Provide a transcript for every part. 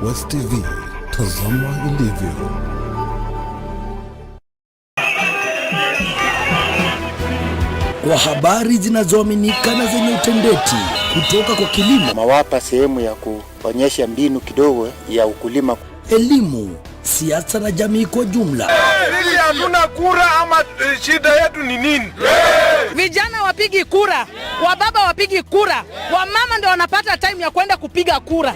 Westv, tazama ilivyo. Kwa habari zinazoaminika na zenye utendeti kutoka kwa kilimo, mawapa sehemu ya kuonyesha mbinu kidogo ya ukulima, elimu, siasa na jamii kwa jumla. Sisi hatuna kura ama shida yetu ni nini? Vijana wapigi kura, wababa wapigi kura, wamama ndio wanapata time ya kwenda kupiga kura.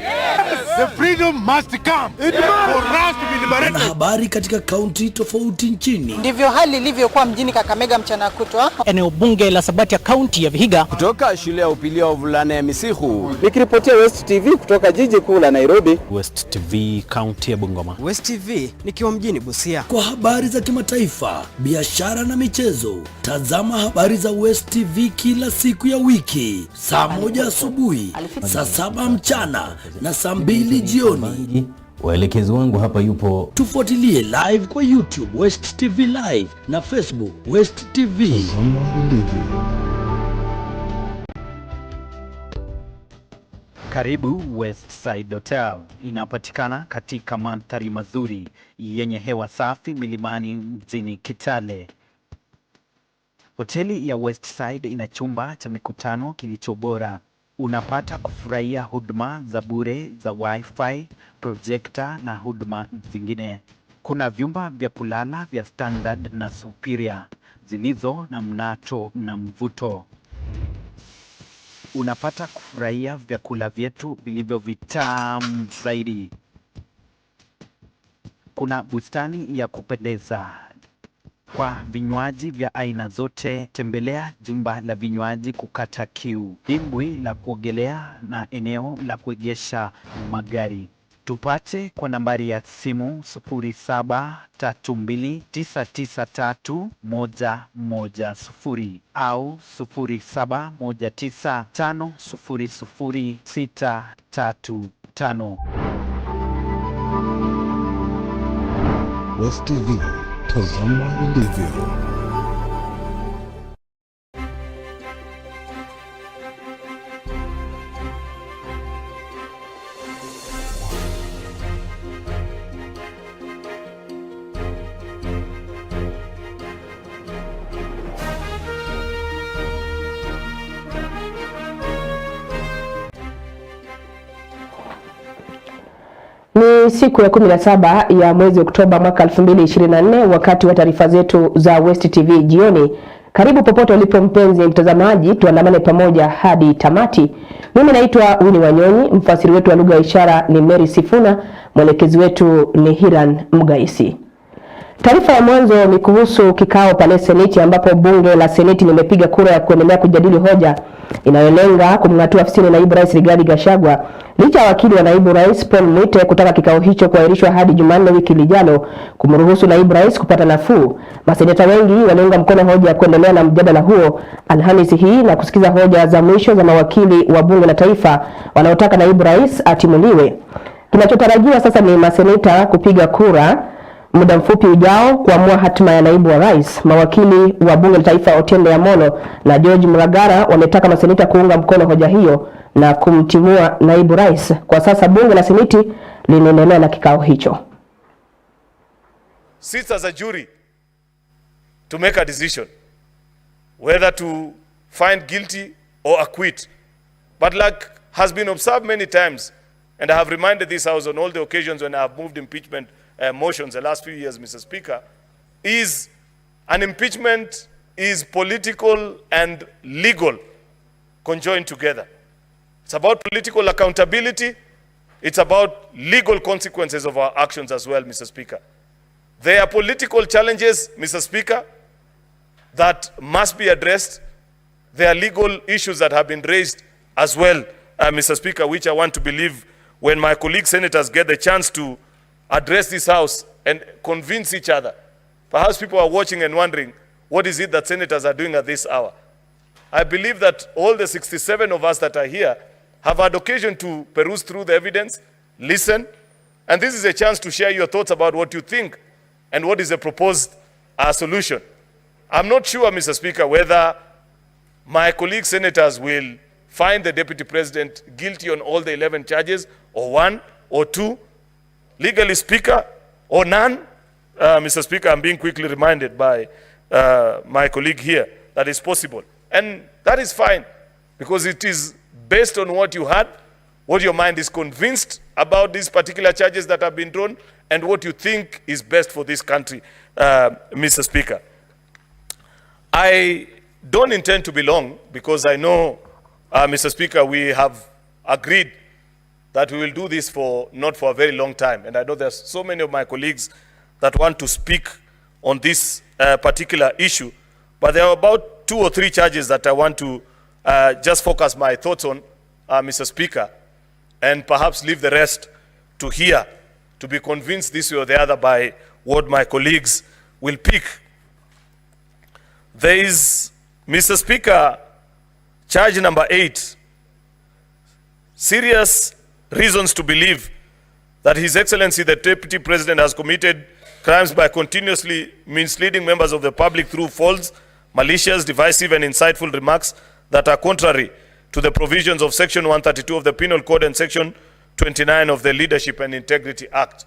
The freedom must come. It for us to be liberated. Na habari katika kaunti tofauti nchini. Ndivyo hali ilivyokuwa mjini Kakamega mchana kutwa. Eneo bunge la Sabatia kaunti ya Vihiga. Kutoka shule ya upili ya wavulana ya Misihu. Nikiripotia Westv kutoka jiji kuu la Nairobi. Westv kaunti ya Bungoma. Westv nikiwa mjini Busia. Kwa habari za kimataifa, biashara na michezo, tazama habari za Westv kila siku ya wiki, saa 1 asubuhi, saa 7 mchana na saa 2 jioni. Waelekezi wangu hapa yupo. Tufuatilie live kwa YouTube Westv Live na Facebook Westv. Karibu Westside Hotel, inapatikana katika mandhari mazuri yenye hewa safi milimani mjini Kitale. Hoteli ya Westside ina chumba cha mikutano kilicho bora. Unapata kufurahia huduma za bure za wifi, projector na huduma zingine. Kuna vyumba vya kulala vya standard na superior zilizo na mnato na mvuto. Unapata kufurahia vyakula vyetu vilivyo vitamu zaidi. Kuna bustani ya kupendeza. Kwa vinywaji vya aina zote, tembelea jumba la vinywaji kukata kiu, dimbwi la kuogelea na eneo la kuegesha magari. Tupate kwa nambari ya simu 0732993110 au 0719500635. Westv, tazama ilivyo. Ni siku ya 17 ya mwezi Oktoba mwaka 2024, wakati wa taarifa zetu za Westv jioni. Karibu popote ulipo mpenzi mtazamaji, tuandamane pamoja hadi tamati. Mimi naitwa Winnie Wanyonyi, mfasiri wetu wa lugha ya ishara ni Mary Sifuna, mwelekezi wetu ni Hiran Mugaisi. Taarifa ya mwanzo ni kuhusu kikao pale Seneti, ambapo bunge la Seneti limepiga kura ya kuendelea kujadili hoja inayolenga kumng'atua afisini naibu rais Rigathi Gachagua, licha ya wakili wa naibu rais Paul Mwite kutaka kikao hicho kuahirishwa hadi Jumanne wiki lijalo kumruhusu naibu rais kupata nafuu. Maseneta wengi waliunga mkono hoja ya kuendelea na mjadala huo Alhamisi hii na kusikiza hoja za mwisho za mawakili wa bunge la taifa wanaotaka naibu rais atimuliwe. Kinachotarajiwa sasa ni maseneta kupiga kura muda mfupi ujao kuamua hatima ya naibu wa rais. Mawakili wa bunge la taifa Otiende Amolo na George Muragara wametaka maseneta kuunga mkono hoja hiyo na kumtimua naibu rais. Kwa sasa bunge la Seneti linaendelea na kikao hicho. Sits as a jury to make a decision whether to find guilty or acquit. But like has been observed many times, and I have reminded this house on all the occasions when I have moved impeachment motions the last few years, Mr. Speaker, is an impeachment is political and legal conjoined together. It's about political accountability. It's about legal consequences of our actions as well, Mr. Speaker. There are political challenges, Mr. Speaker, that must be addressed. There are legal issues that have been raised as well, Mr. Speaker, which I want to believe when my colleague senators get the chance to address this house and convince each other. Perhaps people are watching and wondering, what is it that senators are doing at this hour? I believe that all the 67 of us that are here have had occasion to peruse through the evidence, listen, and this is a chance to share your thoughts about what you think and what is the proposed solution. I'm not sure, Mr. Speaker, whether my colleague senators will find the Deputy President guilty on all the 11 charges, or 1 or 2, legally speaker or none. Mr. Speaker, I'm being quickly reminded by my colleague here that is possible. And that is fine, because it is based on what you had, what your mind is convinced about these particular charges that have been drawn, and what you think is best for this country, Mr. Speaker. I don't intend to be long, because I know, Mr. Speaker, we have agreed that we will do this not for a very long time. And I know there's so many of my colleagues that want to speak on this particular issue. But there are about 2 or 3 charges that I want to just focus my thoughts on, Mr. Speaker, and perhaps leave the rest to hear, to be convinced this way or the other by what my colleagues will pick. There is, Mr. Speaker, charge number 8, serious reasons to believe that His Excellency the Deputy President has committed crimes by continuously misleading members of the public through false, malicious, divisive and insightful remarks that are contrary to the provisions of Section 132 of the Penal Code and Section 29 of the Leadership and Integrity Act.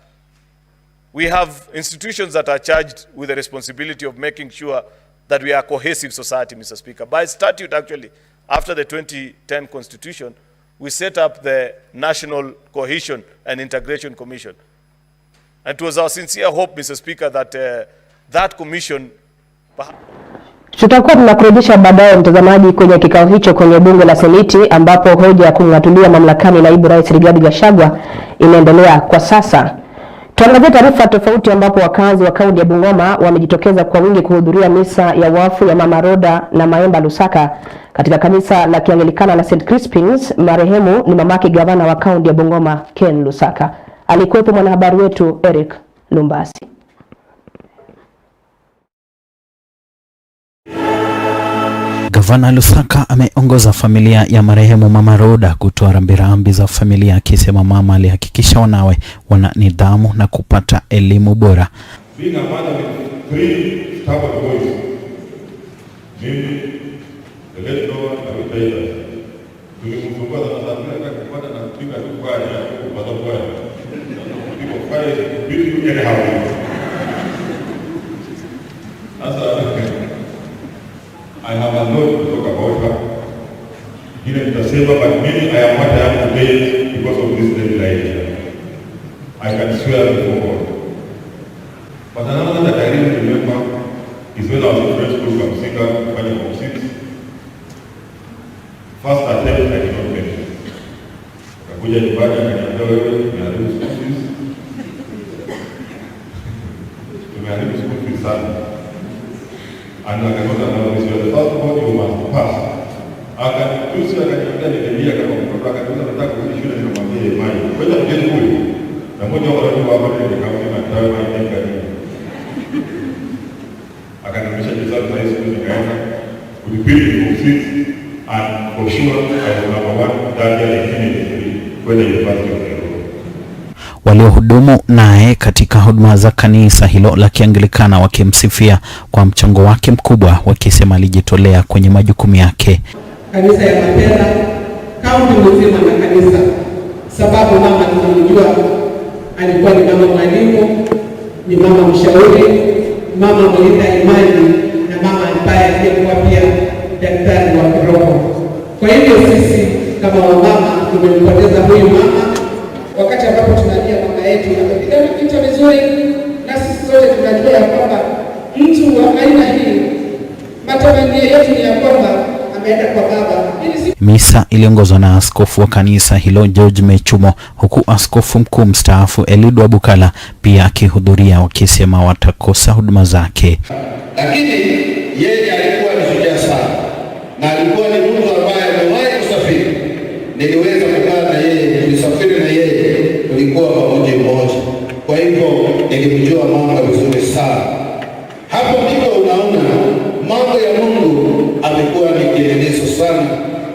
We have institutions that are charged with the responsibility of making sure that we are a cohesive society, Mr. Speaker. By statute, actually, after the 2010 Constitution, we set up the National Cohesion and Integration Commission. And it was our sincere hope, Mr. Speaker, that that commission... Tutakuwa tunakurejesha baadaye mtazamaji kwenye kikao hicho kwenye bunge la Seneti, ambapo hoja ya kung'atulia mamlakani naibu rais Rigathi Gachagua inaendelea kwa sasa. Tuangazie taarifa tofauti, ambapo wakazi wa kaunti ya Bungoma wamejitokeza kwa wingi kuhudhuria misa ya wafu ya Mama Roda na Maemba Lusaka katika kanisa la Kianglikana la St. Crispin's. Marehemu ni mamake gavana wa kaunti ya Bungoma Ken Lusaka. Alikuwepo mwanahabari wetu Eric Lumbasi. Gavana Lusaka ameongoza familia ya marehemu Mama Roda kutoa rambirambi za familia, akisema mama alihakikisha wanawe wana nidhamu na kupata elimu bora. Being a mother with 3 stubborn boys, mimi, the late Lord, na Witaida, tulimfungua za nasabila kupata na kupika tukwaya ya kupata kwaya. People fight, beat you anyhow. I have a lot to talk about her. Even the same, but maybe I am what I am today because of this lady here. I can swear before God. But another that I really remember is when I was in French school from Singer, Kanye from 6. First attempt I did not make. Kakuja nyumbani akaniambia wewe umeharibu school fees. Umeharibu school fees sana. And I got another this was the first one you must pass. Akatusi akaniambia nimelia kama mtoto, akatusi nataka kurudi shule, nikamwambia imani. Kwenda mjeni kule. Na mmoja wa watu hapa ndio kama tawi mai kani. Akaniambia Jesus Christ nikaenda kulipili for 6 and for sure I was number 1 that year when the university of Nairobi. Waliohudumu naye katika huduma za kanisa hilo la Kianglikana wakimsifia kwa mchango wake mkubwa, wakisema alijitolea kwenye majukumu yake. Kanisa ya Mapera, kaunti nzima na kanisa, sababu mama tunamjua alikuwa ni mama mwalimu, ni mama mshauri, mama mlinda imani na mama ambaye alikuwa pia daktari wa kiroho. Kwa hivyo sisi kama wamama tumempoteza huyu mama, wakati ambapo tunalia mama yetu amepigana vita vizuri, na sisi sote tunajua ya kwamba mtu wa aina hii matamanio yetu ni ya kwamba ameenda kwa baba. Misa iliongozwa na askofu wa kanisa hilo George Mechumo, huku askofu mkuu mstaafu Eliud Wabukala pia akihudhuria, wakisema watakosa huduma zake. Lakini yeye alikuwa ni shujaa sana na alikuwa ni mtu ambaye amewahi kusafiri. Niliweza kukaa na yeye, tulisafiri na yeye, tulikuwa pamoja mmoja. Kwa hivyo nilimjua mama vizuri sana. Hapo ndipo unaona mambo ya Mungu amekuwa ni kielelezo sana,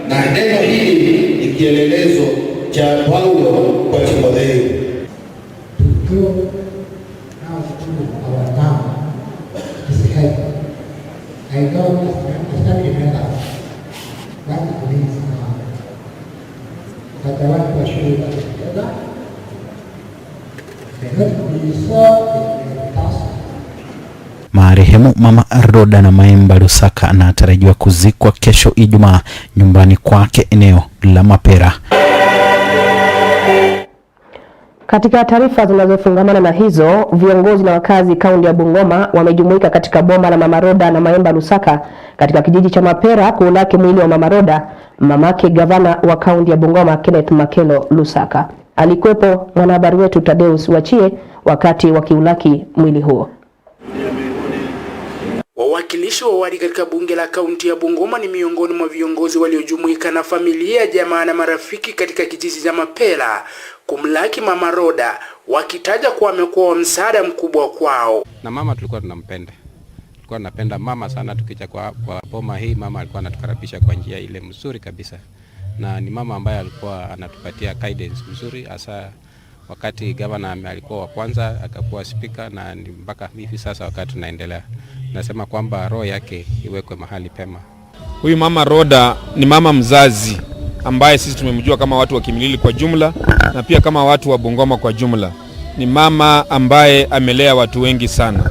na neno hili ni kielelezo cha Paulo kwa Timotheo. I don't remember what it means now, but I want to assure you that together Marehemu Mama Roda na Maemba Lusaka anatarajiwa kuzikwa kesho Ijumaa nyumbani kwake eneo la Mapera. Katika taarifa zinazofungamana na hizo, viongozi na wakazi kaunti ya Bungoma wamejumuika katika boma la Mama Roda na Maemba Lusaka katika kijiji cha Mapera kuulaki mwili wa Mama Roda, mamake gavana wa kaunti ya Bungoma Kenneth Makelo Lusaka. Alikuwepo mwanahabari wetu Tadeus Wachie wakati wa kiulaki mwili huo. Wawakilishi wa wadi katika bunge la kaunti ya Bungoma ni miongoni mwa viongozi waliojumuika na familia, jamaa na marafiki katika kijiji cha Mapera kumlaki Mama Roda, wakitaja kuwa amekuwa msaada mkubwa kwao. Na mama tulikuwa tunampenda. Tulikuwa tunapenda mama sana, tukija kwa boma hii mama alikuwa anatukaribisha kwa njia ile mzuri kabisa. Na ni mama ambaye alikuwa anatupatia guidance mzuri, hasa wakati governor alikuwa wa kwanza akakuwa speaker, na mpaka hivi sasa wakati tunaendelea. Nasema kwamba roho yake iwekwe mahali pema. Huyu Mama Roda ni mama mzazi ambaye sisi tumemjua kama watu wa Kimilili kwa jumla na pia kama watu wa Bungoma kwa jumla. Ni mama ambaye amelea watu wengi sana.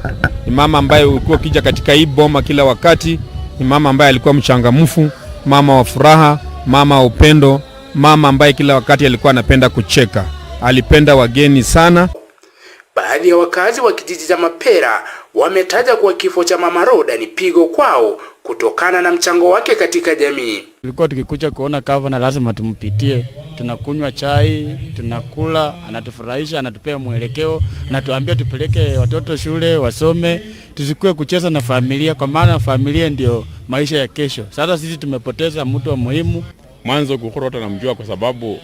Ni mama ambaye ulikuwa ukija katika hii boma kila wakati. Ni mama ambaye alikuwa mchangamfu, mama wa furaha, mama wa upendo, mama ambaye kila wakati alikuwa anapenda kucheka. Alipenda wageni sana. Baadhi ya wakazi wa kijiji cha Mapera wametaja kuwa kifo cha Mama Roda ni pigo kwao kutokana na mchango wake katika jamii. Tulikuwa tukikuja kuona gavana lazima tumpitie. Tunakunywa chai, tunakula, anatufurahisha, anatupea mwelekeo, anatuambia tupeleke watoto shule wasome, tusikue kucheza na familia kwa maana familia ndio maisha ya kesho. Sasa sisi tumepoteza mtu wa muhimu. Mwanzo Kukurota namjua kwa sababu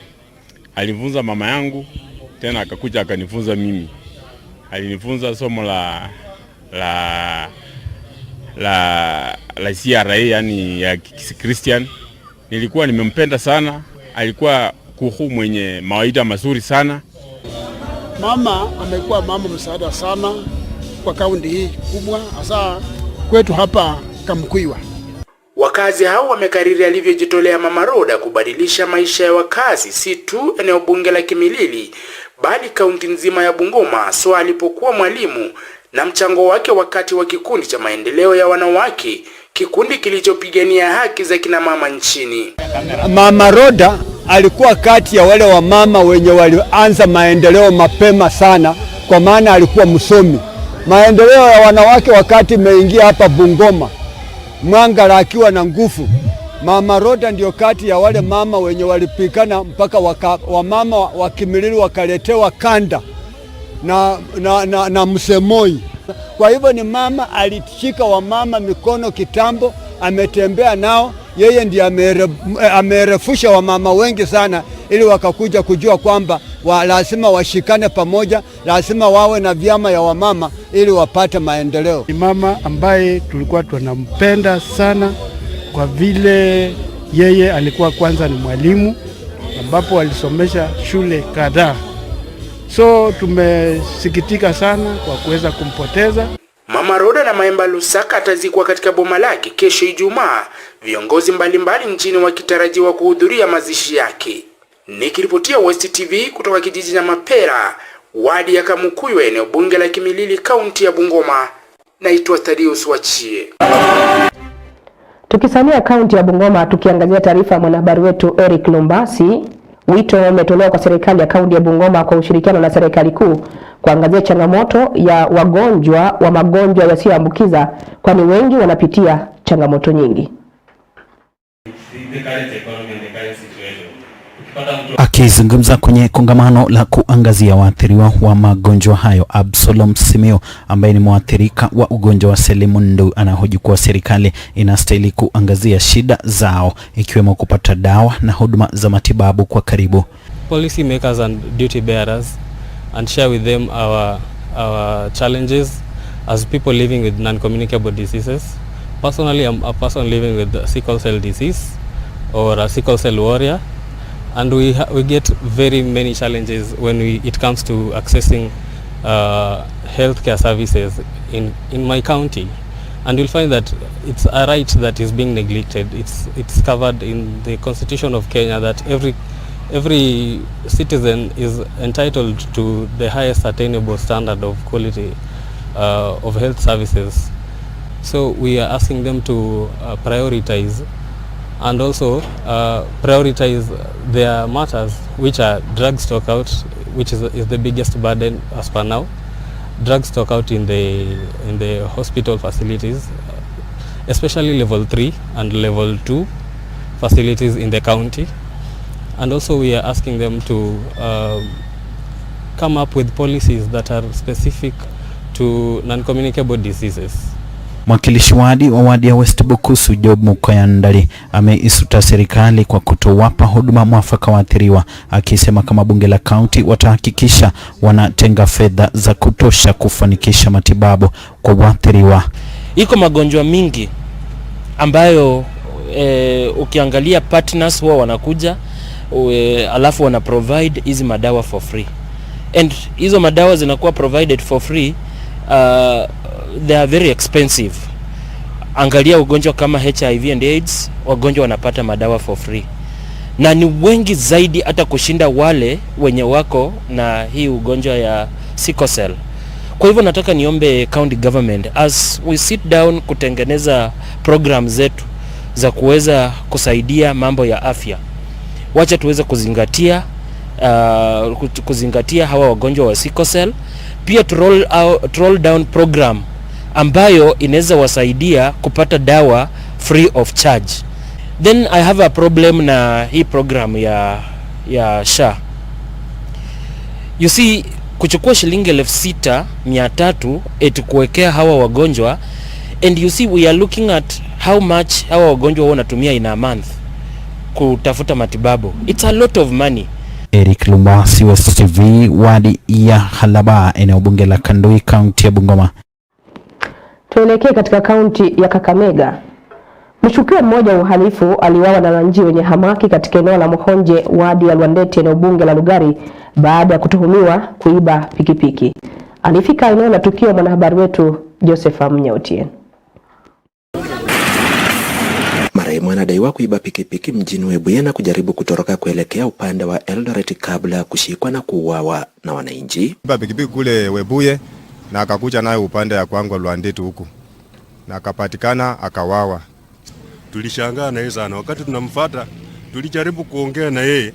alifunza mama yangu, tena akakuja akanifunza mimi. Alinifunza somo la CRA, yani ya Christian. Nilikuwa nimempenda sana, alikuwa kuhu mwenye mawaida mazuri sana. Mama amekuwa mama msaada sana kwa kaunti hii kubwa, hasa kwetu hapa Kamkuiwa. Wakazi hao wamekariri alivyojitolea Mama Roda kubadilisha maisha ya wakazi, si tu eneo bunge la Kimilili bali kaunti nzima ya Bungoma, so alipokuwa mwalimu, na mchango wake wakati wa kikundi cha maendeleo ya wanawake, kikundi kilichopigania haki za kina mama nchini. Mama Roda alikuwa kati ya wale wa mama wenye walianza maendeleo mapema sana, kwa maana alikuwa msomi. Maendeleo ya wanawake wakati imeingia hapa Bungoma, Mwangala akiwa na nguvu, Mama Roda ndio kati ya wale mama wenye walipikana mpaka wa mama wa Kimilili wakaletewa kanda na Msemoi. Kwa hivyo ni mama alishika wa mama mikono kitambo, ametembea nao. Yeye ndiye amerefusha wa mama wengi sana, ili wakakuja kujua kwamba lazima washikane pamoja, lazima wawe na vyama ya wamama ili wapate maendeleo. Ni mama ambaye tulikuwa tunampenda sana kwa vile yeye alikuwa kwanza ni mwalimu ambapo alisomesha shule kadhaa. So tumesikitika sana kwa kuweza kumpoteza. Mama Roda na Maemba Lusaka atazikwa katika boma lake kesho Ijumaa, viongozi mbalimbali nchini wakitarajiwa kuhudhuria mazishi yake. Nikiripotia West TV kutoka kijiji cha Mapera, wadi ya Kamkuiwa, eneo bunge la Kimilili, kaunti ya Bungoma, naitwa Tadeus Wachie. Tukisalia kaunti ya Bungoma, tukiangazia taarifa ya mwanahabari wetu Eric Lumbasi. Wito umetolewa kwa serikali ya kaunti ya Bungoma kwa ushirikiano na serikali kuu kuangazia changamoto ya wagonjwa wa magonjwa yasiyoambukiza, kwani wengi wanapitia changamoto nyingi. Akizungumza kwenye kongamano la kuangazia waathiriwa wa magonjwa hayo, Absalom Simeo ambaye ni mwathirika wa ugonjwa wa selimundu anahoji kuwa serikali inastahili kuangazia shida zao, ikiwemo kupata dawa na huduma za matibabu kwa karibu. Policy makers and duty bearers, and share with them our challenges as people living with non-communicable diseases. Personally, I'm a person living with sickle cell disease or a sickle cell warrior. And we get very many challenges when it comes to accessing healthcare services in my county. And you'll find that it's a right that is being neglected. It's covered in the Constitution of Kenya that every every citizen is entitled to the highest attainable standard of quality of health services. So we are asking them to prioritize and also prioritize their matters, which are drug stock out, which is the biggest burden as per now. Drug stock out in the hospital facilities, especially level 3 and level 2 facilities in the county. And also we are asking them to come up with policies that are specific to non-communicable diseases. Mwakilishi wadi wa wadi ya West Bukusu Job Mukoyandali ameisuta serikali kwa kutowapa huduma mwafaka waathiriwa, akisema kama bunge la kaunti watahakikisha wanatenga fedha za kutosha kufanikisha matibabu kwa waathiriwa. Iko magonjwa mingi ambayo ukiangalia partners huwa wanakuja alafu wana provide hizi madawa for free, and hizo madawa zinakuwa provided for free. They are very expensive. Angalia ugonjwa kama HIV and AIDS, wagonjwa wanapata madawa for free, na ni wengi zaidi hata kushinda wale wenye wako na hii ugonjwa ya sickle cell. Kwa hivyo nataka niombe county government, as we sit down kutengeneza program zetu za kuweza kusaidia mambo ya afya, wacha tuweze kuzingatia hawa wagonjwa wa sickle cell, pia to roll down program ambayo inaweza wasaidia kupata dawa free of charge. Then I have a problem na hii program ya SHA. You see, kuchukua shilingi 6,300 eti kuwekea hawa wagonjwa, and you see we are looking at how much hawa wagonjwa wanatumia in a month kutafuta matibabu. It's a lot of money. Eric Lumbasi, Westv, wadi ya Halaba, eneo bunge la Kandui, kaunti ya Bungoma. Tuelekee katika kaunti ya Kakamega. Mshukiwa mmoja wa uhalifu aliuawa na wananchi wenye hamaki katika eneo la Muhonje, wadi ya Lwandete, eneo bunge la Lugari, baada ya kutuhumiwa kuiba pikipiki. Alifika eneo la tukio mwanahabari wetu Joseph Mnyautien. Marehemu anadaiwa kuiba pikipiki mjini Webuye na kujaribu kutoroka kuelekea upande wa Eldoret kabla ya kushikwa na kuuawa na wananchi. Iba pikipiki kule Webuye na akakuja nayo upande ya kwangu Lwandete huku, na akapatikana akawawa. Tulishangaa na yeye sana. Wakati tunamfuata tulijaribu kuongea na yeye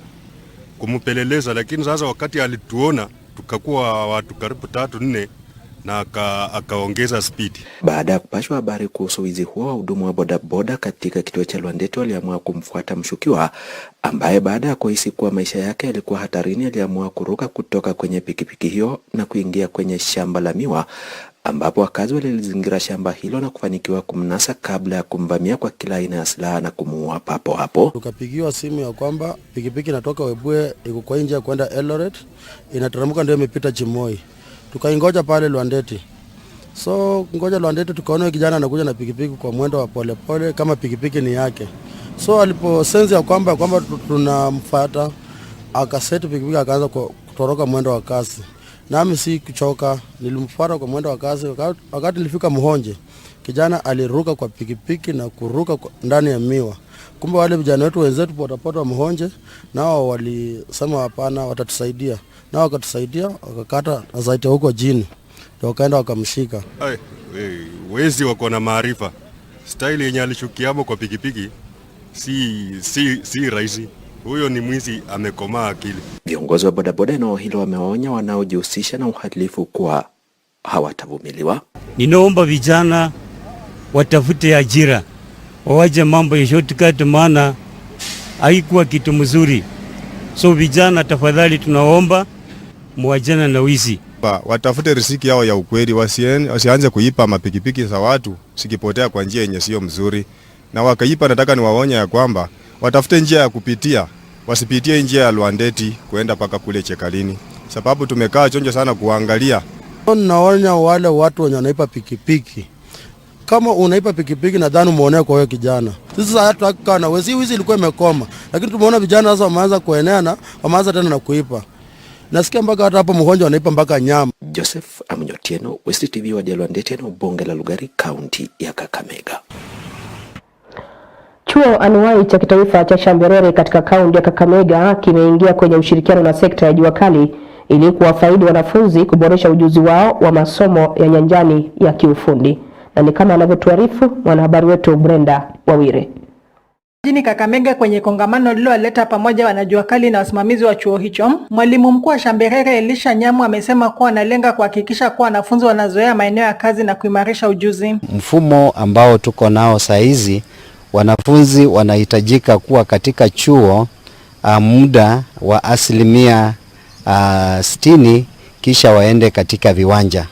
kumpeleleza, lakini sasa wakati alituona tukakuwa watu karibu 3-4 na akaongeza speed. Baada ya kupashwa habari kuhusu wizi huo, wahudumu wa bodaboda katika kituo cha Lwandete waliamua kumfuata mshukiwa ambaye baada ya kuhisi kuwa maisha yake yalikuwa hatarini aliamua kuruka kutoka kwenye pikipiki hiyo na kuingia kwenye shamba la miwa, ambapo wakazi walizingira shamba hilo na kufanikiwa kumnasa kabla ya kumvamia kwa kila aina ya silaha na kumuua papo hapo. Tukapigiwa simu ya kwamba pikipiki inatoka Webuye iko kwa nje kwenda Eldoret, inataramuka ndio imepita Chimoi. Tukaingoja pale Lwandete. So ngoja Lwandete tukaona kijana anakuja na pikipiki kwa mwendo wa pole pole kama pikipiki ni yake. So aliposense ya kwamba tunamfuata, akaseti pikipiki akaanza kutoroka mwendo wa kasi. Nami si kuchoka, nilimfuata kwa mwendo wa kasi. Wakati nilifika Muhonje, kijana aliruka kwa pikipiki na kuruka ndani ya miwa. Kumbe wale vijana wetu wenzetu potapota wa Muhonje nao walisema hapana, watatusaidia. Nao wakatusaidia, wakakata zaidi huko jini. Ndio wakaenda wakamshika. Wezi wako na maarifa. Style yenye alishukiamo kwa pikipiki si rahisi. Huyo ni mwizi amekomaa akili. Viongozi wa bodaboda eneo hilo wameonya wanaojihusisha na uhalifu kuwa hawatavumiliwa. Ninaomba vijana watafute ajira, wawaje mambo ya shortcut, maana haikuwa kitu mzuri. So vijana tafadhali tunaomba muachane na wizi. Watafute riziki yao ya ukweli, wasianze kuipa mapikipiki za watu sikipotea kwa njia yenye sio mzuri. Na wakaipa, nataka niwaonya ya kwamba watafute njia ya kupitia, wasipitie njia ya Lwandete kuenda paka kule Chekalini, sababu tumekaa chonjo sana kuangalia. Naonya wale watu wenye wanaipa pikipiki, kama unaipa pikipiki nadhani umeonea kwa huyo kijana. Sisi hata haka na wizi ilikuwa imekoma, lakini tumeona vijana sasa wameanza kuenea na wameanza tena na kuipa. Nasikia mpaka hata hapo Muhonje wanaipa mpaka nyama. Joseph Mnyautien, Westv, wa Lwandete, eneo bunge la Lugari, kaunti ya Kakamega. Chuo anuwai cha kitaifa cha Shamberere katika kaunti ya Kakamega kimeingia kwenye ushirikiano na sekta ya jua kali ili kuwafaidi wanafunzi kuboresha ujuzi wao wa masomo ya nyanjani ya kiufundi. Na ni kama anavyotuarifu mwanahabari wetu Brenda Wawire. Jini Kakamega kwenye kongamano lililoleta pamoja wanajua kali na wasimamizi wa chuo hicho, mwalimu mkuu wa Shamberere Elisha Nyamu amesema kuwa analenga kuhakikisha kuwa wanafunzi wanazoea maeneo ya kazi na kuimarisha ujuzi. Mfumo ambao tuko nao saizi, wanafunzi wanahitajika kuwa katika chuo muda wa 60 kisha waende katika viwanja.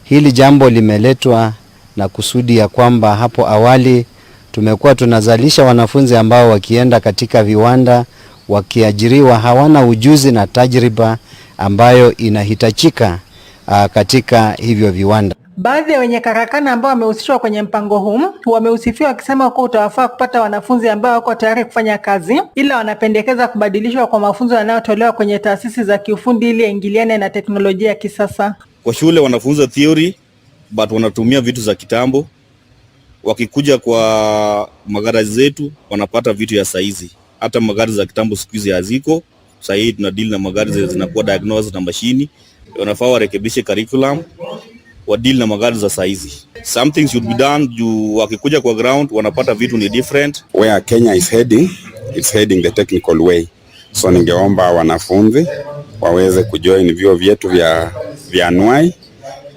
Hili jambo limeletwa na kusudi ya kwamba hapo awali tumekuwa tunazalisha wanafunzi ambao wakienda katika viwanda wakiajiriwa hawana ujuzi na tajriba ambayo inahitajika katika hivyo viwanda. Baadhi ya wenye karakana ambao wamehusishwa kwenye mpango huu wamehusifiwa wakisema kuwa utawafaa kupata wanafunzi ambao wako tayari kufanya kazi, ila wanapendekeza kubadilishwa kwa mafunzo yanayotolewa kwenye taasisi za kiufundi ili yaingiliane na teknolojia ya kisasa. Kwa shule wanafunza theory but wanatumia vitu za kitambo. Wakikuja kwa magari zetu wanapata vitu ya saizi. Hata magari za kitambo siku hizi haziko. Sasa hii tuna deal na magari zinakuwa diagnosed na mashini. Wanafaa warekebishe curriculum wa deal na magari za saizi. Something should be done juu wakikuja kwa ground wanapata vitu ni different. Where Kenya is heading, it's heading the technical way. So ningeomba wanafunzi waweze kujoin vyuo vyetu vya anuai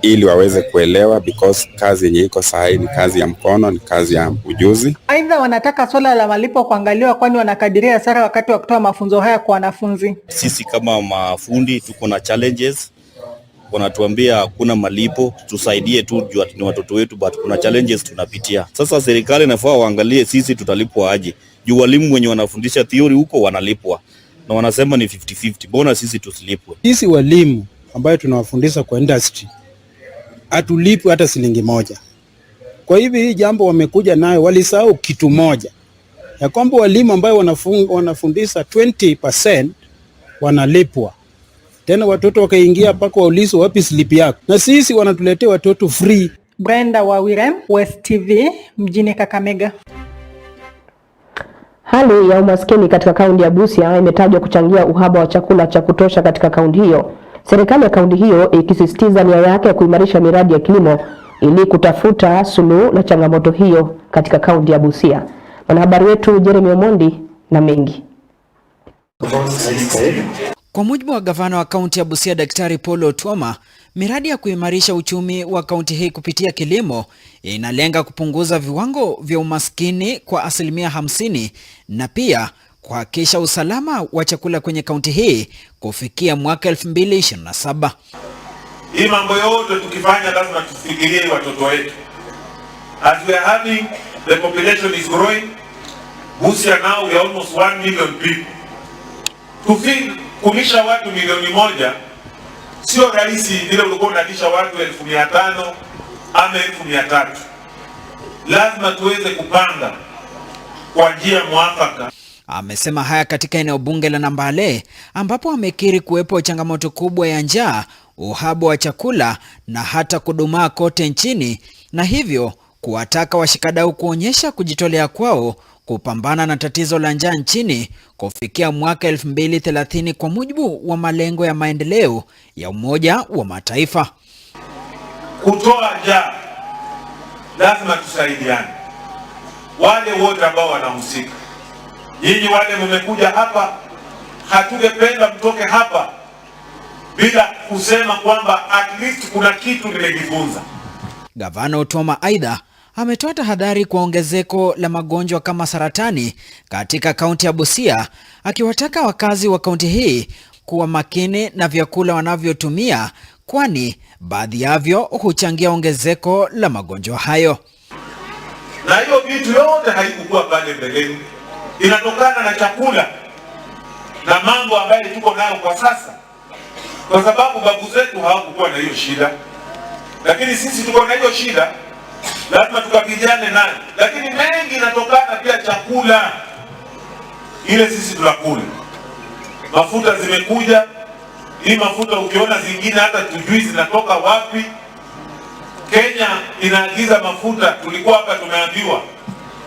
ili waweze kuelewa because kazi yenye iko sahihi ni kazi ya mkono, ni kazi ya ujuzi. Aidha wanataka swala la malipo kuangaliwa kwani wanakadiria hasara wakati wa kutoa mafunzo haya kwa wanafunzi. Sisi kama mafundi tuko na challenges. Wanatuambia hakuna malipo, tusaidie tu juu ni watoto wetu but kuna challenges tunapitia. Sasa serikali inafaa waangalie sisi tutalipwa aje. Juu walimu wenye wanafundisha theory huko wanalipwa na wanasema ni 50-50. Mbona sisi tusilipwe? Sisi walimu ambayo tunawafundisha kwa industry hatulipwi hata shilingi moja. Kwa hivyo hii jambo wamekuja nayo walisahau kitu moja. Ya kwamba walimu ambayo wanafundisha 20% wanalipwa. Tena watoto wakaingia paka waulizo wapi slip yako. Na sisi wanatuletea watoto free. Brenda Wawire, Westv, mjini Kakamega. Hali ya umaskini katika kaunti ya Busia imetajwa kuchangia uhaba wa chakula cha kutosha katika kaunti hiyo. Serikali ya kaunti hiyo ikisisitiza nia yake ya kuimarisha miradi ya kilimo ili kutafuta suluhu la changamoto hiyo katika kaunti ya Busia. Mwanahabari wetu Jeremy Omondi na mengi. Kwa mujibu wa gavana wa kaunti ya Busia Daktari Paul Otuoma, miradi ya kuimarisha uchumi wa kaunti hii kupitia kilimo inalenga kupunguza viwango vya umaskini kwa 50% na pia kuhakikisha usalama wa chakula kwenye kaunti hii kufikia mwaka 2027. Hii mambo yote tukifanya lazima tufikirie watoto wetu. As we are having, the population is growing. Busia now we are almost 1 million people. Kulisha watu 1,000,000 sio rahisi vile ulikuwa unalisha watu 500,000 ama 300,000. Lazima tuweze kupanga kwa njia mwafaka. Amesema haya katika eneo bunge la Nambale ambapo amekiri kuwepo changamoto kubwa ya njaa, uhaba wa chakula na hata kudumaa kote nchini, na hivyo kuwataka washikadau kuonyesha kujitolea kwao kupambana na tatizo la njaa nchini kufikia mwaka 2030 kwa mujibu wa malengo ya maendeleo ya Umoja wa Mataifa. Kutoa njaa lazima tusaidiane. Wale wote ambao wanahusika. Nyinyi wale mmekuja hapa, hatungependa mtoke hapa bila kusema kwamba at least kuna kitu nimejifunza. Gavana Otuoma aidha ametoa tahadhari kwa ongezeko la magonjwa kama saratani katika kaunti ya Busia, akiwataka wakazi wa kaunti hii kuwa makini na vyakula wanavyotumia kwani baadhi yavyo huchangia ongezeko la magonjwa hayo. Na hiyo vitu yote haikukuwa pale mbeleni. Inatokana na chakula na mambo ambayo tuko nayo kwa sasa. Kwa sababu babu zetu hawakuwa na hiyo shida. Lakini sisi tuko na hiyo shida. Lazima tukapigane nayo. Lakini mengi inatokana pia chakula. Ile sisi tunakula. Mafuta zimekuja. Hii mafuta ukiona zingine hata tujui zinatoka wapi. Kenya inaagiza mafuta. Tulikuwa hapa tumeambiwa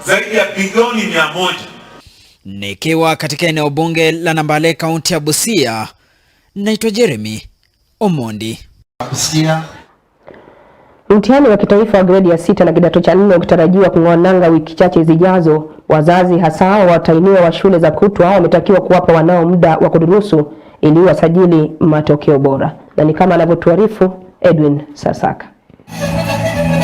zaidi ya bilioni 100. Nikiwa katika eneo bunge la Nambale, kaunti ya Busia, naitwa Jeremy Omondi. Mtihani wa kitaifa wa gredi ya 6 na kidato cha 4 ukitarajiwa kung'oa nanga wiki chache zijazo. Wazazi hasa watahiniwa wa shule za kutwa wametakiwa kuwapa wanao muda wa kudurusu ili wasajili matokeo bora. Na ni kama anavyotuarifu Edwin Sasaka.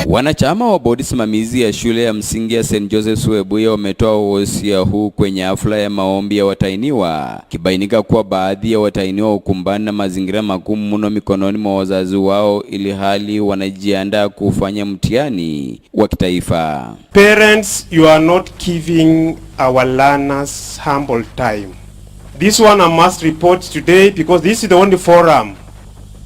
Wanachama wa bodi simamizi ya shule ya msingi ya St. Joseph's Webuye wametoa wosia huu kwenye hafla ya maombi ya watahiniwa, kibainika kuwa baadhi ya watahiniwa hukumbana na mazingira magumu mno mikononi mwa wazazi wao ili hali wanajiandaa kufanya mtihani wa kitaifa. Parents, you are not giving our learners humble time. This one I must report today because this is the only forum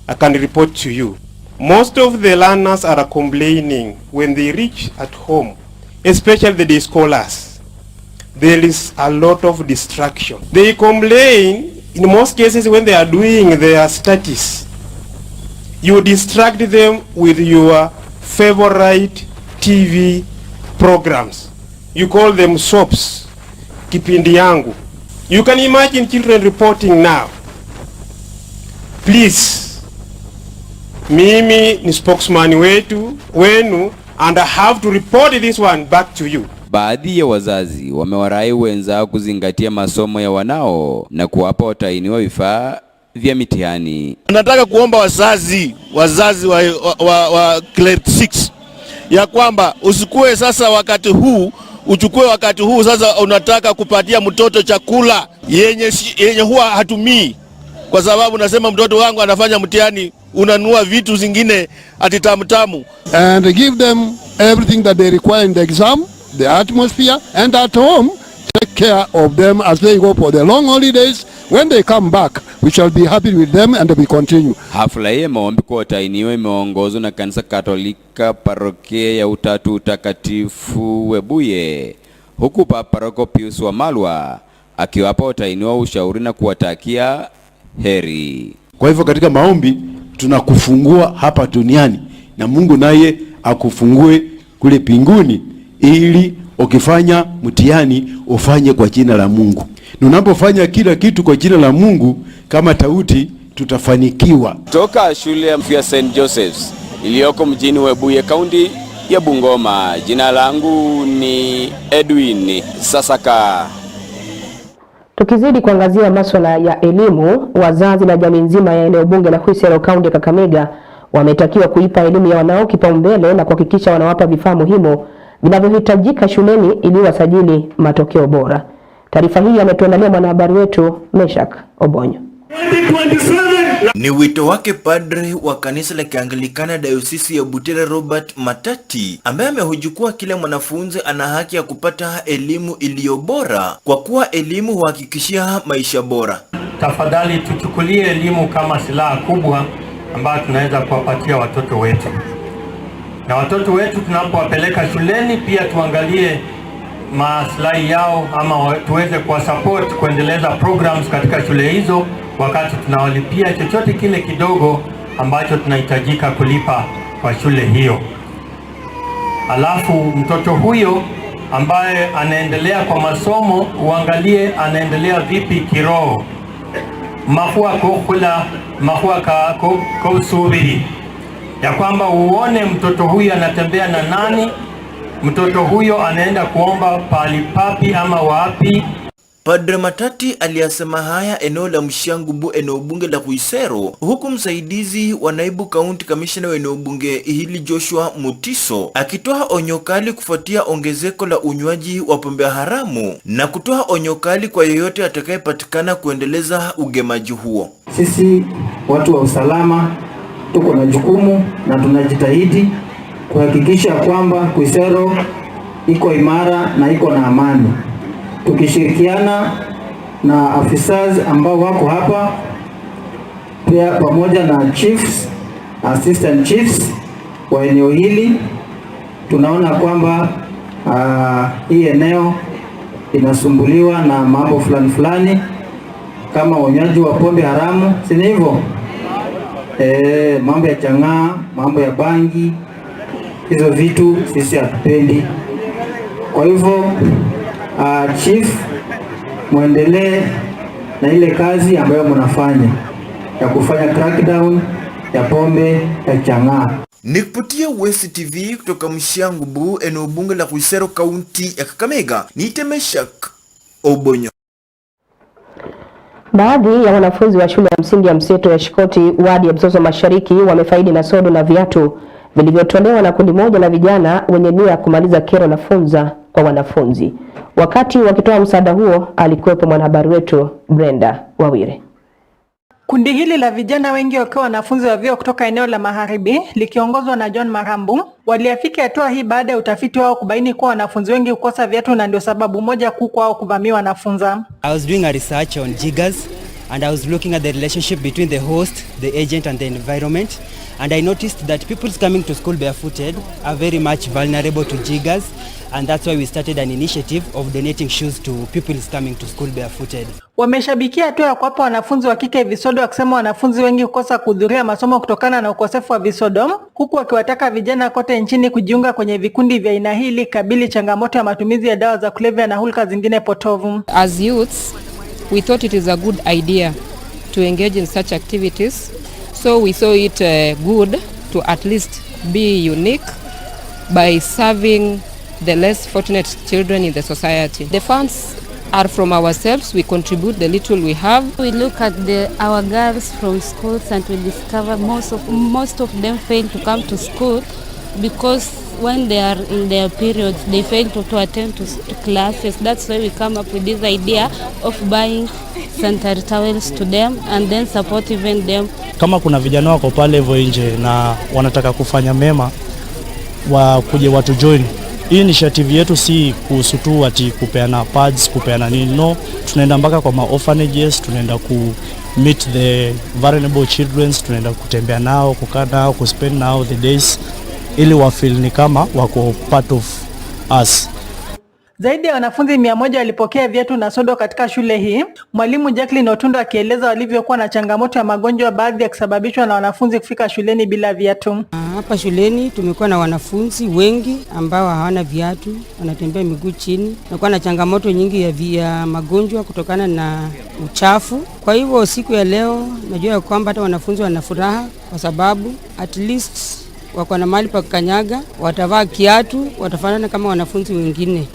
I can report to you. Most of the learners are complaining when they reach at home, especially the day scholars. There is a lot of distraction. They complain in most cases when they are doing their studies. You distract them with your favorite TV programs. You call them soaps, kipindi yangu. You can imagine children reporting now. Please, mimi ni spokesman wenu and I have to report this one back to you. Baadhi ya wazazi wamewarai wenzao kuzingatia masomo ya wanao na kuwapa watahiniwa vifaa vya mitihani. Nataka kuomba wazazi wa grade 6 ya kwamba usikue sasa uchukue wakati huu sasa unataka kupatia mtoto chakula yenye huwa hatumii, kwa sababu nasema mtoto wangu anafanya mtihani unanua vitu zingine ati tamu. And give them everything that they require in the exam, the atmosphere, and at home take care of them as they go for the long holidays. When they come back, we shall be happy with them and we continue. Hafla ya maombi kwa watahiniwa imeongozwa na kanisa Katolika parokia ya Utatu Utakatifu Webuye, huku Paroko Pius Wamalwa akiwapa watahiniwa ushauri na kuwatakia heri. Kwa hivyo katika maombi tunakufungua hapa duniani na Mungu naye akufungue kule mbinguni, ili ukifanya mtihani ufanye kwa jina la Mungu. Na unapofanya kila kitu kwa jina la Mungu kama Tauti, tutafanikiwa. Toka shule ya St. Joseph's iliyoko mjini Webuye, kaunti ya Bungoma, jina langu ni Edwin Sasaka. Tukizidi kuangazia masuala ya elimu, wazazi na jamii nzima ya eneo bunge la Khwisero, kaunti ya Kakamega wametakiwa kuipa elimu ya wanao kipaumbele na kuhakikisha wanawapa vifaa muhimu vinavyohitajika shuleni ili wasajili matokeo bora. Taarifa hii ametuandalia mwanahabari wetu Meshak Obonyo. Ni wito wake padre wa kanisa la Kianglikana Dayosisi ya Butere Robert Matati, ambaye amehujukua kila mwanafunzi ana haki ya kupata elimu iliyo bora, kwa kuwa elimu huhakikishia maisha bora. Tafadhali tuchukulie elimu kama silaha kubwa ambayo tunaweza kuwapatia watoto wetu. Na watoto wetu tunapowapeleka shuleni pia tuangalie maslahi yao, ama tuweze kuwa support kuendeleza programs katika shule hizo, wakati tunawalipia chochote kile kidogo ambacho tunahitajika kulipa kwa shule hiyo. Alafu mtoto huyo ambaye anaendelea kwa masomo, uangalie anaendelea vipi kiroho. Mahua kukula, mahua kusubiri. Ya kwamba uone mtoto huyo anatembea na nani, mtoto huyo anaenda kuomba pali papi ama wapi. Padre Matati aliyasema haya eneo la Mshangubu, eneo bunge la Khwisero, huku msaidizi wa naibu county commissioner wa eneo bunge hili Joshua Mutiso akitoa onyo kali kufuatia ongezeko la unywaji wa pombe haramu na kutoa onyo kali kwa yeyote atakayepatikana kuendeleza ugemaji huo. Sisi watu wa usalama tuko na jukumu na tunajitahidi kuhakikisha kwamba Khwisero iko imara na iko na amani, tukishirikiana na officers ambao wako hapa pia pamoja na chiefs, assistant chiefs wa eneo hili. Tunaona kwamba hii eneo inasumbuliwa na mambo fulani kama unywaji wa pombe haramu, si hivyo? Mambo ya chang'aa, mambo ya bangi, hizo vitu sisi hatupendi. Kwa hivyo chief, muendelee na ile kazi ambayo mnafanya ya kufanya crackdown ya pombe ya chang'aa. Nikipitia Westv kutoka Mshangubu, eneo bunge la Kuisero, kaunti ya Kakamega, Nitemeshak Obonyo. Baadhi ya wanafunzi wa shule ya msingi ya Mseto ya Shikoti, wadi ya Mzozo Mashariki, wamefaidi na sodo na viatu vilivyotolewa na kundi moja la vijana wenye nia ya kumaliza kero la funza kwa wanafunzi. Wakati wakitoa msaada huo, alikuwepo mwanahabari wetu Brenda Wawire. Kundi hili la vijana, wengi wakiwa wanafunzi wa vyuo kutoka eneo la Magharibi, likiongozwa na John Marambu, waliafiki hatua hii baada ya utafiti wao kubaini kuwa wanafunzi wengi kukosa viatu na ndio sababu moja kuu kwao kuvamiwa na funza. I was doing a research on jiggers and I was looking at the relationship between the host, the agent and the environment, and I noticed that people coming to school barefooted are very much vulnerable to jiggers, and that's why we started an initiative of donating shoes to people coming to school barefooted. Wameshabikia hatua ya kuwapa wanafunzi wa kike visodo, wakisema wanafunzi wengi kukosa kuhudhuria masomo kutokana na ukosefu wa visodo, huku wakiwataka vijana kote nchini kujiunga kwenye vikundi vya aina hii ili kabili changamoto ya matumizi ya dawa za kulevya na hulka zingine potovu. As youths, we thought it is a good idea to engage in such activities, so we saw it good to at least be unique by serving the less fortunate children in the society. The funds are from ourselves. We contribute the little we have. We look at our girls from schools and we discover most of them fail to come to school because when they are in their periods they fail to attend to classes. That's why we come up with this idea of buying sanitary towels to them and then support even them. Kama kuna vijana wako pale hivyo nje na wanataka kufanya mema, wakuje watu join. Hii initiative yetu si kuhusu tu ati kupeana pads, kupeana nini, no. Tunaenda mpaka kwa orphanages, tunaenda ku meet the vulnerable children, tunaenda kutembea nao, kukaa nao, kuspend nao the days ili wafeel ni kama wako part of us. Zaidi ya wanafunzi 100 walipokea viatu na sodo katika shule hii. Mwalimu Jacqueline Otundo akieleza walivyokuwa na changamoto ya magonjwa, baadhi yakisababishwa na wanafunzi kufika shuleni bila viatu. Hapa shuleni tumekuwa na wanafunzi wengi ambao hawana viatu, wanatembea miguu chini. Tumekuwa na changamoto nyingi ya magonjwa kutokana na uchafu. Kwa hivyo siku ya leo najua kwamba hata wanafunzi wana furaha kwa sababu at least wako na mahali pa kanyaga, watavaa kiatu, watafanana kama wanafunzi wengine.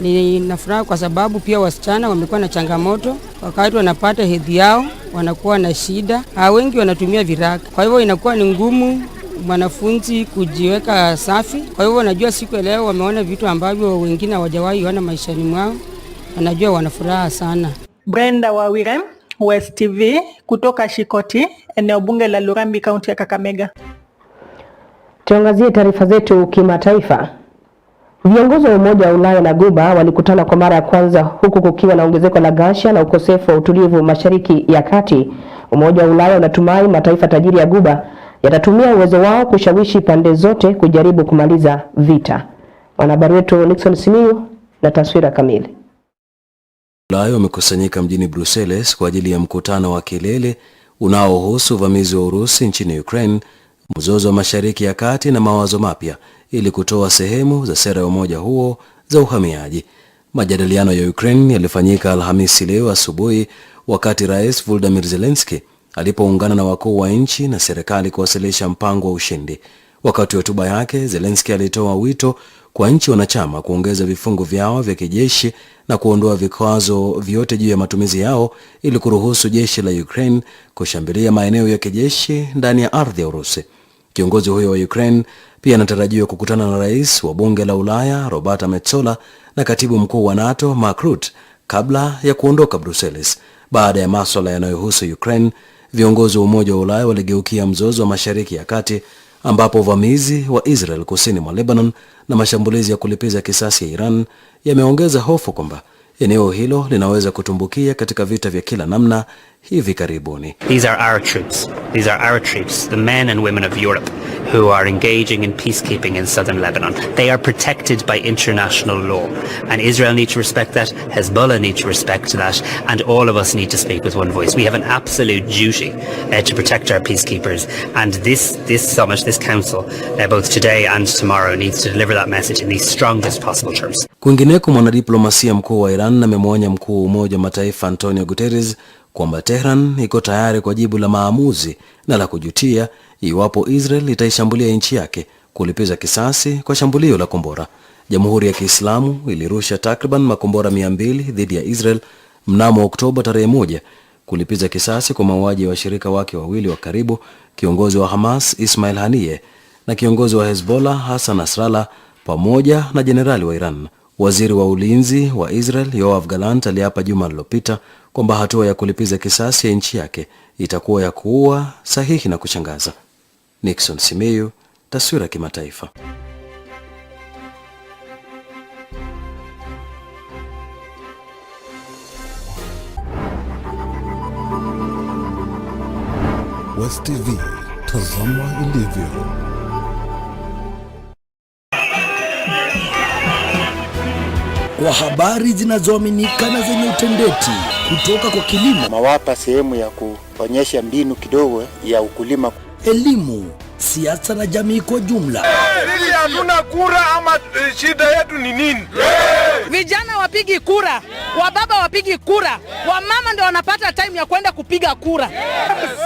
Nina furaha kwa sababu pia wasichana wamekuwa na changamoto wakati wanapata hedhi yao, wanakuwa na shida. Wengi wanatumia viraka. Kwa hivyo inakuwa ni ngumu wanafunzi kujiweka safi. Kwa hivyo najua siku ya leo wameona vitu ambavyo wengine hawajawahi ona maishani mwao. Wanajua wana furaha sana. Brenda Wawire, Westv kutoka Shikoti, eneo bunge la Lurambi, kaunti ya Kakamega. Tuangazie taarifa zetu kimataifa. Viongozi wa Umoja wa Ulaya na Guba walikutana kwa mara ya kwanza huku kukiwa na ongezeko la ghasia na ukosefu wa utulivu Mashariki ya Kati. Umoja wa Ulaya unatumai mataifa tajiri ya Guba yatatumia uwezo wao kushawishi pande zote kujaribu kumaliza vita. Mwanahabari wetu Nixon Simiyu na taswira kamili. Ulaya wamekusanyika mjini Brussels kwa ajili ya mkutano wa kilele unaohusu uvamizi wa Urusi nchini Ukraine, mzozo wa Mashariki ya Kati na mawazo mapya ili kutoa sehemu za sera ya umoja huo za uhamiaji. Majadiliano ya Ukraine yalifanyika Alhamisi leo asubuhi wakati Rais Volodymyr Zelensky alipoungana na wakuu wa nchi na serikali kuwasilisha mpango wa ushindi. Wakati wa hotuba yake, Zelensky alitoa wito kwa nchi wanachama kuongeza vifungu vyao vya kijeshi na kuondoa vikwazo vyote juu ya matumizi yao ili kuruhusu jeshi la Ukraine kushambulia maeneo ya kijeshi ndani ya ardhi ya Urusi. Kiongozi huyo wa Ukraine pia anatarajiwa kukutana na rais wa bunge la Ulaya Roberta Metsola na katibu mkuu wa NATO Mark Rutte kabla ya kuondoka Brussels. Baada ya masuala yanayohusu Ukraine, viongozi wa Umoja wa Ulaya waligeukia mzozo wa Mashariki ya Kati ambapo uvamizi wa Israel kusini mwa Lebanon na mashambulizi ya kulipiza kisasi ya Iran yameongeza hofu kwamba eneo hilo linaweza kutumbukia katika vita vya kila namna hivi karibuni. These are our troops. These are our troops, the men and women of Europe who are engaging in peacekeeping in southern Lebanon. They are protected by international law, and Israel needs to respect that, Hezbollah needs to respect that, and all of us need to speak with one voice. We have an absolute duty to protect our peacekeepers, and this summit, this council, both today and tomorrow, needs to deliver that message in the strongest possible terms. Kwingineko, mwanadiplomasia mkuu wa Iran amemwonya mkuu wa Umoja wa Mataifa Antonio Guterres kwamba Tehran iko tayari kwa jibu la maamuzi na la kujutia iwapo Israel itaishambulia nchi yake kulipiza kisasi kwa shambulio la kombora. Jamhuri ya Kiislamu ilirusha takriban makombora 200 dhidi ya Israel mnamo Oktoba tarehe 1 kulipiza kisasi kwa mauaji ya washirika wake wawili wa karibu, kiongozi wa Hamas Ismail Haniyeh na kiongozi wa Hezbollah Hassan Nasrallah pamoja na jenerali wa Iran. Waziri wa ulinzi wa Israel Yoav Gallant aliapa juma lililopita kwamba hatua ya kulipiza kisasi ya nchi yake itakuwa ya kuua, sahihi na kushangaza. Nixon Simeyu, Taswira Kimataifa. Westv, tazama ilivyo. Kwa habari zinazoaminika na zenye utendeti kutoka kwa kilimo, mawapa sehemu ya kuonyesha mbinu kidogo ya ukulima, elimu, siasa na jamii kwa jumla. Sisi hatuna kura ama shida yetu ni nini? Vijana wapigi kura, wababa wapigi kura, wamama ndio wanapata time ya kwenda kupiga kura.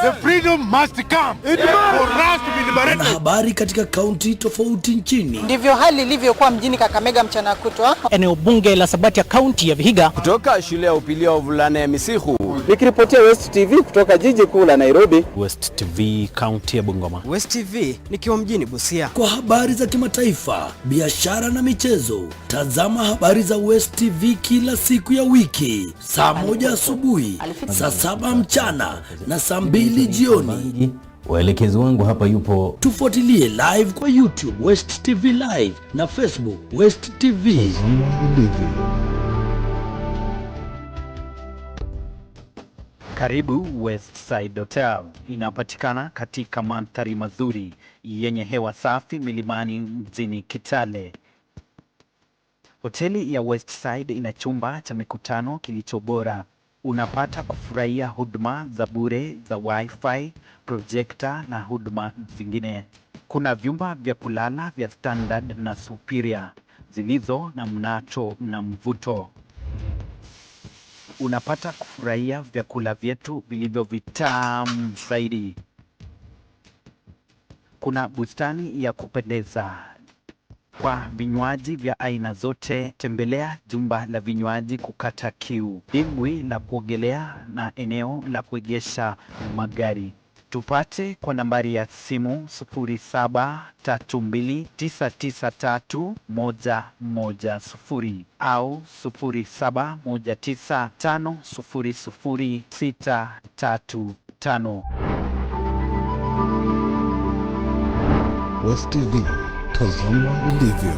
The freedom must come. It for us to be liberated. Na habari katika kaunti tofauti nchini. Ndivyo hali ilivyokuwa mjini Kakamega mchana kutwa. Eneo bunge la Sabatia kaunti ya Vihiga. Kutoka shule ya upili ya wavulana ya Misihu. Nikiripotia West TV kutoka jiji kuu la Nairobi. West TV kaunti ya Bungoma. West TV nikiwa mjini Busia. Kwa habari za kimataifa, biashara na michezo, tazama habari za West TV kila siku ya wiki, saa 1 asubuhi, saa 7 mchana na saa 2 jioni. Waelekezi wangu hapa yupo. Tufuatilie live kwa YouTube West TV Live na Facebook West TV. Karibu Westside Hotel. Inapatikana katika mandhari mazuri yenye hewa safi milimani mjini Kitale. Hoteli ya Westside ina chumba cha mikutano kilicho bora. Unapata kufurahia huduma za bure za wifi, projector na huduma zingine. Kuna vyumba vya kulala vya standard na superior zilizo na mnato na mvuto. Unapata kufurahia vyakula vyetu vilivyo vitamu zaidi. Kuna bustani ya kupendeza. Kwa vinywaji vya aina zote, tembelea jumba la vinywaji kukata kiu, dimbwi la kuogelea na eneo la kuegesha magari. Tupate kwa nambari ya simu 0732993110 au 0719500635. West TV, tazama ilivyo.